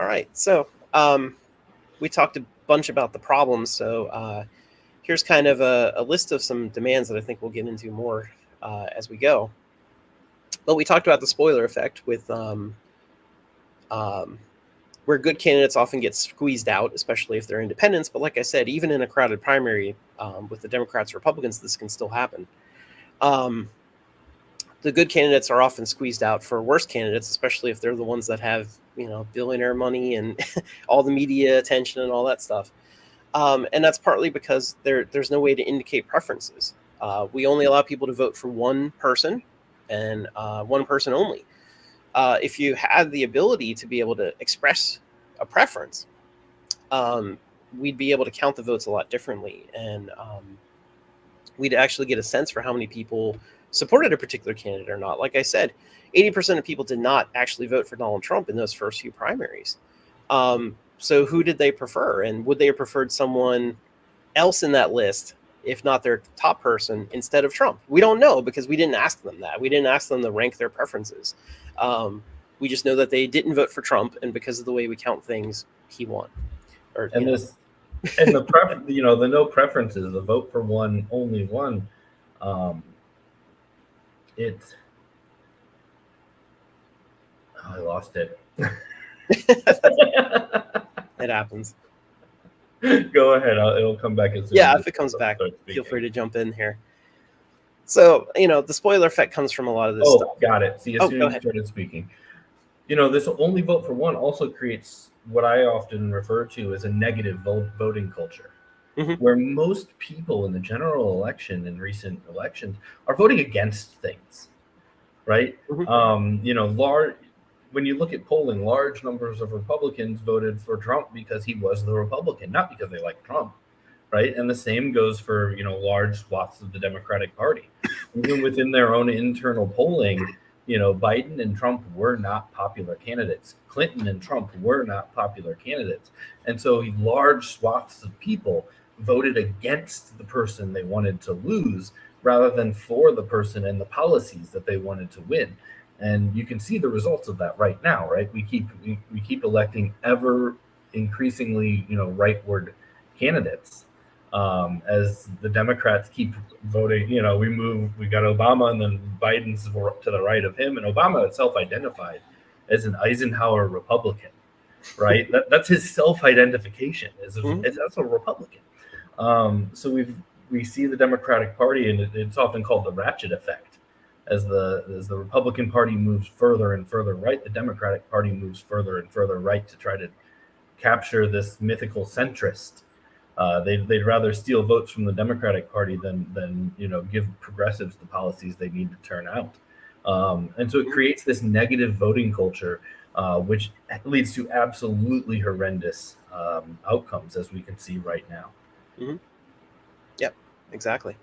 All right. So we talked a bunch about the problems. So here's kind of a list of some demands that I think we'll get into more as we go. But we talked about the spoiler effect with um, where good candidates often get squeezed out, especially if they're independents. But like I said, even in a crowded primary with the Democrats or Republicans, this can still happen. Um, the good candidates are often squeezed out for worse candidates, especially if they're the ones that have, billionaire money and all the media attention and all that stuff. And that's partly because there's no way to indicate preferences. We only allow people to vote for one person and one person only. If you had the ability to be able to express a preference, um, we'd be able to count the votes a lot differently, and we'd actually get a sense for how many people supported a particular candidate or not. Like I said, 80% of people did not actually vote for Donald Trump in those first few primaries. So who did they prefer? And would they have preferred someone else in that list, if not their top person, instead of Trump? We don't know because we didn't ask them that. We didn't ask them to rank their preferences. We just know that they didn't vote for Trump, and because of the way we count things, he won. And the no preferences, the vote for one, only one. It's I lost it. It happens. Go ahead. It'll come back as soon. Yeah, if it comes back, feel free to jump in here. So, the spoiler effect comes from a lot of this stuff. Oh, got it. See, as soon as you started speaking. This only vote for one also creates what I often refer to as a negative voting culture, where most people in the general election and recent elections are voting against things, right? When you look at polling, large numbers of Republicans voted for Trump because he was the Republican, not because they like Trump, right? And the same goes for, large swaths of the Democratic Party. Even within their own internal polling, Biden and Trump were not popular candidates. Clinton and Trump were not popular candidates. And so large swaths of people voted against the person they wanted to lose rather than for the person and the policies that they wanted to win. And you can see the results of that right now, right? We keep electing ever increasingly, rightward candidates. As the Democrats keep voting, we got Obama, and then Biden's to the right of him, and Obama itself identified as an Eisenhower Republican, right? That's his self-identification as a Republican. So we see the Democratic Party, and it's often called the ratchet effect. As the Republican Party moves further and further right, the Democratic Party moves further and further right to try to capture this mythical centrist. They'd rather steal votes from the Democratic Party than give progressives the policies they need to turn out. And so it creates this negative voting culture, which leads to absolutely horrendous outcomes, as we can see right now. Mm-hmm. Yep, exactly.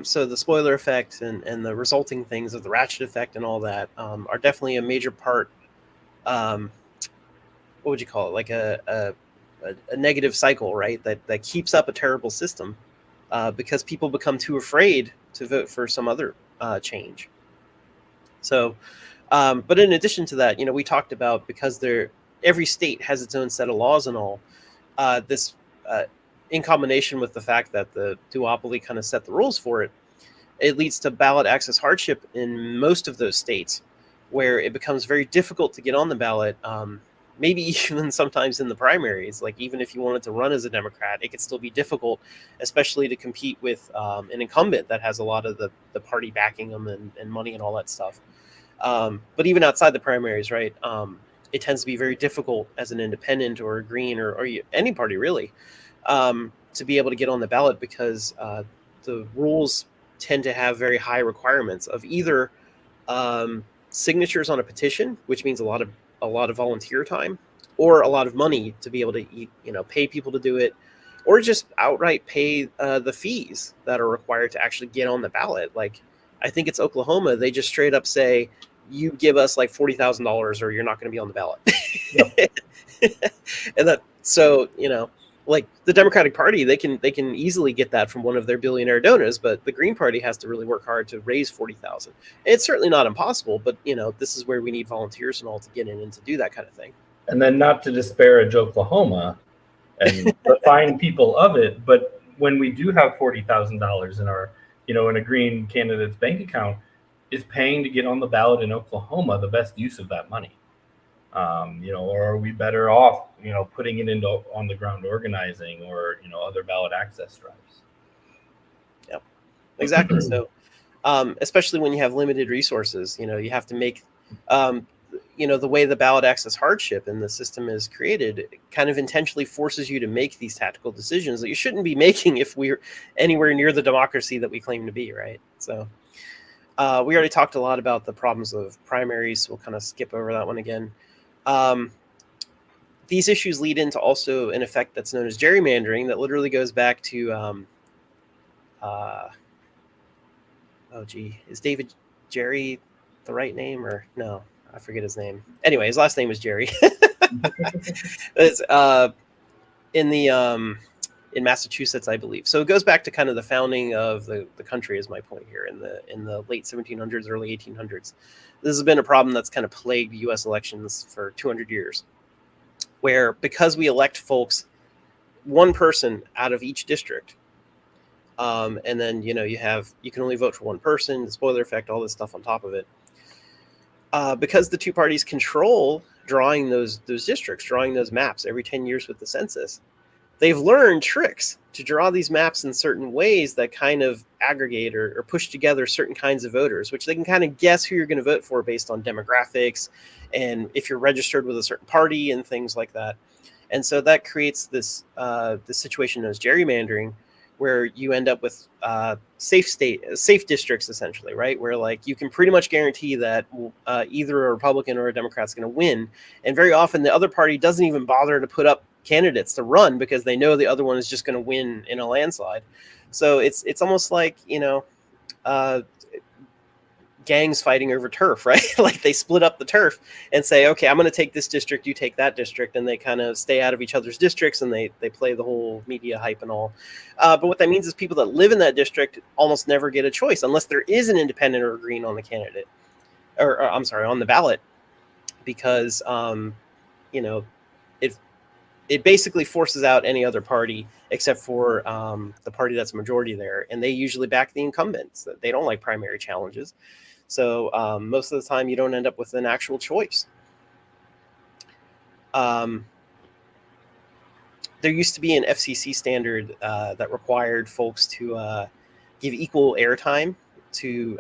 So the spoiler effect and the resulting things of the ratchet effect and all that are definitely a major part. What would you call it? Like a negative cycle, right? That keeps up a terrible system because people become too afraid to vote for some other change. So, but in addition to that, we talked about because every state has its own set of laws and all. This in combination with the fact that the duopoly kind of set the rules for it, it leads to ballot access hardship in most of those states, where it becomes very difficult to get on the ballot. Maybe even sometimes in the primaries, like even if you wanted to run as a Democrat, it could still be difficult, especially to compete with an incumbent that has a lot of the party backing them and money and all that stuff. But even outside the primaries, right, it tends to be very difficult as an independent or a Green or any party really to be able to get on the ballot because the rules tend to have very high requirements of either signatures on a petition, which means a lot of volunteer time or a lot of money to be able to pay people to do it, or just outright pay the fees that are required to actually get on the ballot. Like I think it's Oklahoma, they just straight up say you give us like $40,000 or you're not going to be on the ballot. And that, so like the Democratic Party, they can easily get that from one of their billionaire donors, but the Green Party has to really work hard to raise $40,000. It's certainly not impossible, but this is where we need volunteers and all to get in and to do that kind of thing. And then, not to disparage Oklahoma and the fine people of it, but when we do have $40,000 in our, in a Green candidate's bank account, is paying to get on the ballot in Oklahoma the best use of that money? Or are we better off, putting it into on the ground organizing or, other ballot access drives? Yep, exactly. So, especially when you have limited resources, you have to make, the way the ballot access hardship and the system is created kind of intentionally forces you to make these tactical decisions that you shouldn't be making if we're anywhere near the democracy that we claim to be, right? So we already talked a lot about the problems of primaries, so we'll kind of skip over that one again. These issues lead into also an effect that's known as gerrymandering that literally goes back to is David Jerry the right name, or no? I forget his name. Anyway, his last name is Jerry. It's in Massachusetts, I believe. So it goes back to kind of the founding of the country, is my point here, in the late 1700s, early 1800s. This has been a problem that's kind of plagued U.S. elections for 200 years, where because we elect folks, one person out of each district, and then you can only vote for one person, the spoiler effect, all this stuff on top of it. Because the two parties control drawing those districts, drawing those maps every 10 years with the census, they've learned tricks to draw these maps in certain ways that kind of aggregate or push together certain kinds of voters, which they can kind of guess who you're going to vote for based on demographics and if you're registered with a certain party and things like that. And so that creates this situation known as gerrymandering, where you end up with safe districts, essentially, right? Where like you can pretty much guarantee that either a Republican or a Democrat's going to win. And very often the other party doesn't even bother to put up candidates to run because they know the other one is just going to win in a landslide. So it's almost like, gangs fighting over turf, right? Like they split up the turf and say, okay, I'm going to take this district, you take that district, and they kind of stay out of each other's districts and they play the whole media hype and all. But what that means is people that live in that district almost never get a choice unless there is an independent or green on the candidate, or I'm sorry, on the ballot, because it basically forces out any other party except for the party that's majority there, and they usually back the incumbents. They don't like primary challenges. So most of the time, you don't end up with an actual choice. There used to be an FCC standard that required folks to give equal airtime to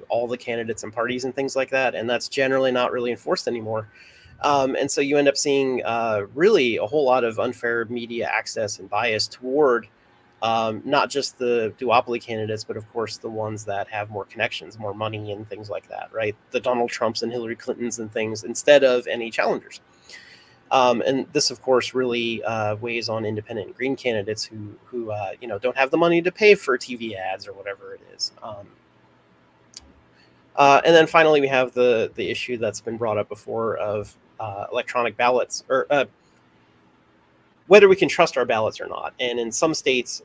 all the candidates and parties and things like that, and that's generally not really enforced anymore. And so you end up seeing really a whole lot of unfair media access and bias toward not just the duopoly candidates, but of course the ones that have more connections, more money and things like that, right? The Donald Trumps and Hillary Clintons and things, instead of any challengers. And this, of course, really weighs on independent and green candidates who don't have the money to pay for TV ads or whatever it is. And then finally, we have the issue that's been brought up before of electronic ballots, or whether we can trust our ballots or not. And in some states,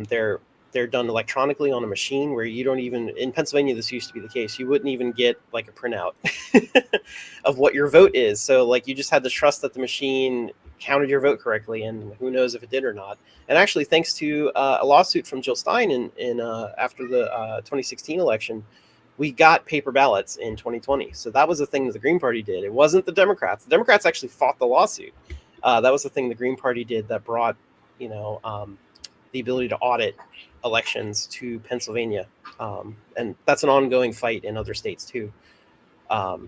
they're done electronically on a machine where you don't even, in Pennsylvania, this used to be the case, you wouldn't even get like a printout of what your vote is. So like you just had to trust that the machine counted your vote correctly, and who knows if it did or not. And actually, thanks to a lawsuit from Jill Stein in after the 2016 election, we got paper ballots in 2020. So that was the thing that the Green Party did. It wasn't the Democrats. The Democrats actually fought the lawsuit. That was the thing the Green Party did that brought, the ability to audit elections to Pennsylvania. And that's an ongoing fight in other states too. All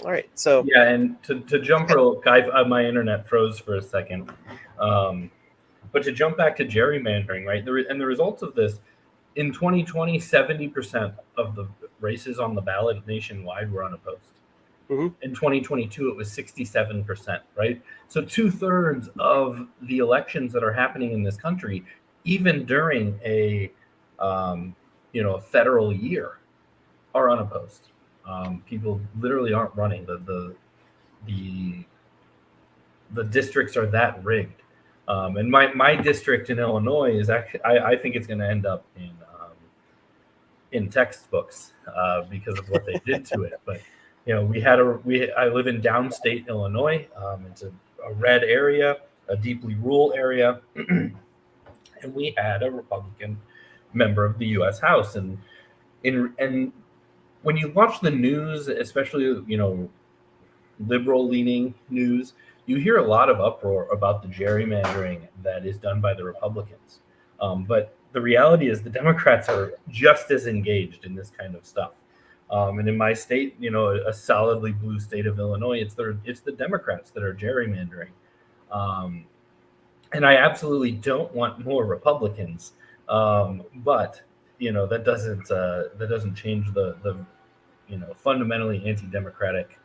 right. So yeah, and to jump my internet froze for a second. But to jump back to gerrymandering, right? And the results of this, in 2020, 70% of the races on the ballot nationwide were unopposed. Mm-hmm. In 2022, it was 67%, right? So 2/3 of the elections that are happening in this country, even during a federal year, are unopposed. People literally aren't running. The districts are that rigged. And my district in Illinois is actually, I think it's going to end up in textbooks because of what they did to it. But I live in downstate Illinois. It's a red area, a deeply rural area, and we had a Republican member of the U.S. House. And when you watch the news, especially liberal leaning news, you hear a lot of uproar about the gerrymandering that is done by the Republicans. But the reality is the Democrats are just as engaged in this kind of stuff. And in my state, a solidly blue state of Illinois, it's the Democrats that are gerrymandering. And I absolutely don't want more Republicans. But that doesn't change the fundamentally anti-democratic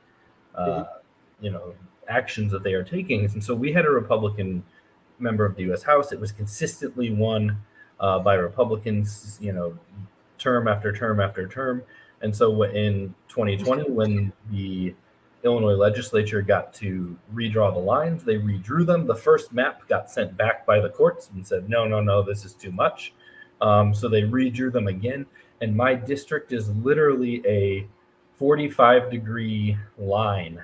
actions that they are taking. And so we had a Republican member of the U.S. House. It was consistently won by Republicans, term after term after term. And so in 2020, when the Illinois legislature got to redraw the lines, they redrew them. The first map got sent back by the courts and said, no, this is too much. So they redrew them again. And my district is literally a 45-degree line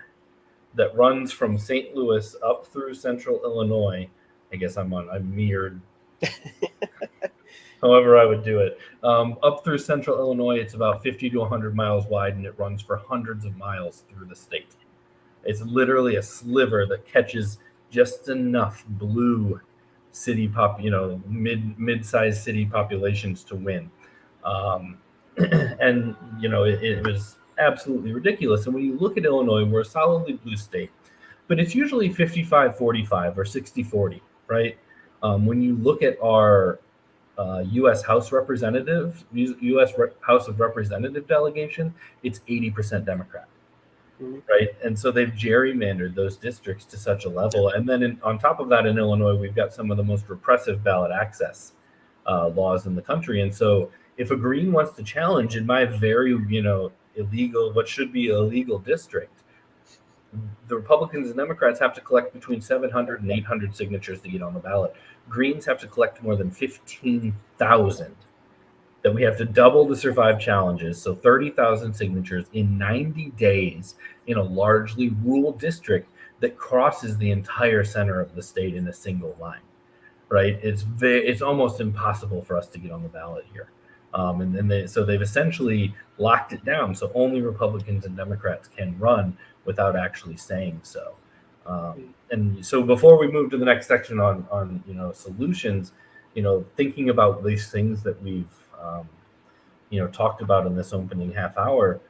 that runs from St. Louis up through central Illinois. I guess I'm mirrored. However I would do it. Up through central Illinois, it's about 50 to 100 miles wide, and it runs for hundreds of miles through the state. It's literally a sliver that catches just enough blue city mid-sized city populations to win. And it was absolutely ridiculous. And when you look at Illinois, we're a solidly blue state, but it's usually 55-45 or 60-40, right? When you look at our U.S. House of Representative delegation, it's 80% Democrat, right? And so they've gerrymandered those districts to such a level. And then on top of that, in Illinois, we've got some of the most repressive ballot access laws in the country. And so if a Green wants to challenge in my very, illegal, what should be illegal district, the Republicans and Democrats have to collect between 700 and 800 signatures to get on the ballot. Greens have to collect more than 15,000. That we have to double to survive challenges. So 30,000 signatures in 90 days in a largely rural district that crosses the entire center of the state in a single line, right? It's almost impossible for us to get on the ballot here. So they've essentially locked it down. So only Republicans and Democrats can run without actually saying so. And so before we move to the next section on solutions, thinking about these things that we've talked about in this opening half hour,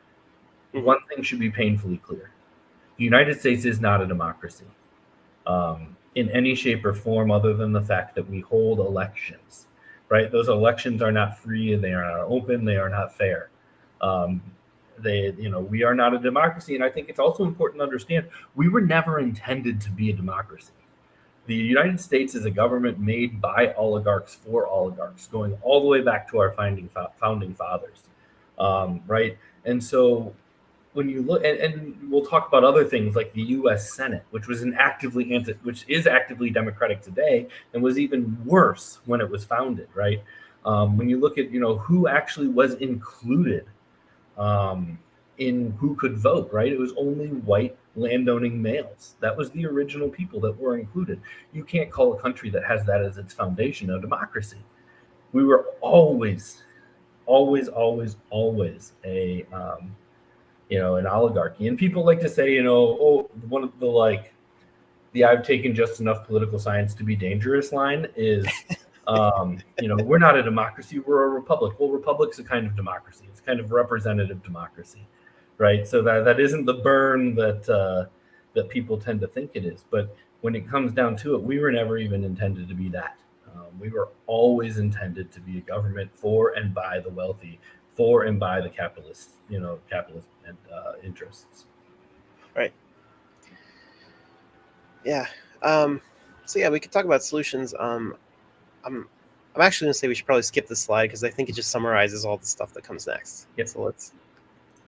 one thing should be painfully clear: the United States is not a democracy in any shape or form, other than the fact that we hold elections. Right? Those elections are not free, and they are not open. They are not fair. We are not a democracy, and I think it's also important to understand we were never intended to be a democracy. The United States is a government made by oligarchs for oligarchs, going all the way back to our founding fathers, right? And so when you look, and we'll talk about other things like the U.S. Senate, which is actively Democratic today, and was even worse when it was founded, right? When you look at who actually was included in who could vote, right? It was only white landowning males. That was the original people that were included. You can't call a country that has that as its foundation a democracy. We were always a an oligarchy. And people like to say, one of the I've taken just enough political science to be dangerous line is, we're not a democracy, we're a republic. Well, republic's a kind of democracy. It's kind of representative democracy, right? So that isn't the burn that people tend to think it is. But when it comes down to it, we were never even intended to be that. We were always intended to be a government for and by the wealthy, for and by the capitalist interests. Right. Yeah. So yeah, we could talk about solutions. I'm actually going to say we should probably skip this slide because I think it just summarizes all the stuff that comes next. Yep. So let's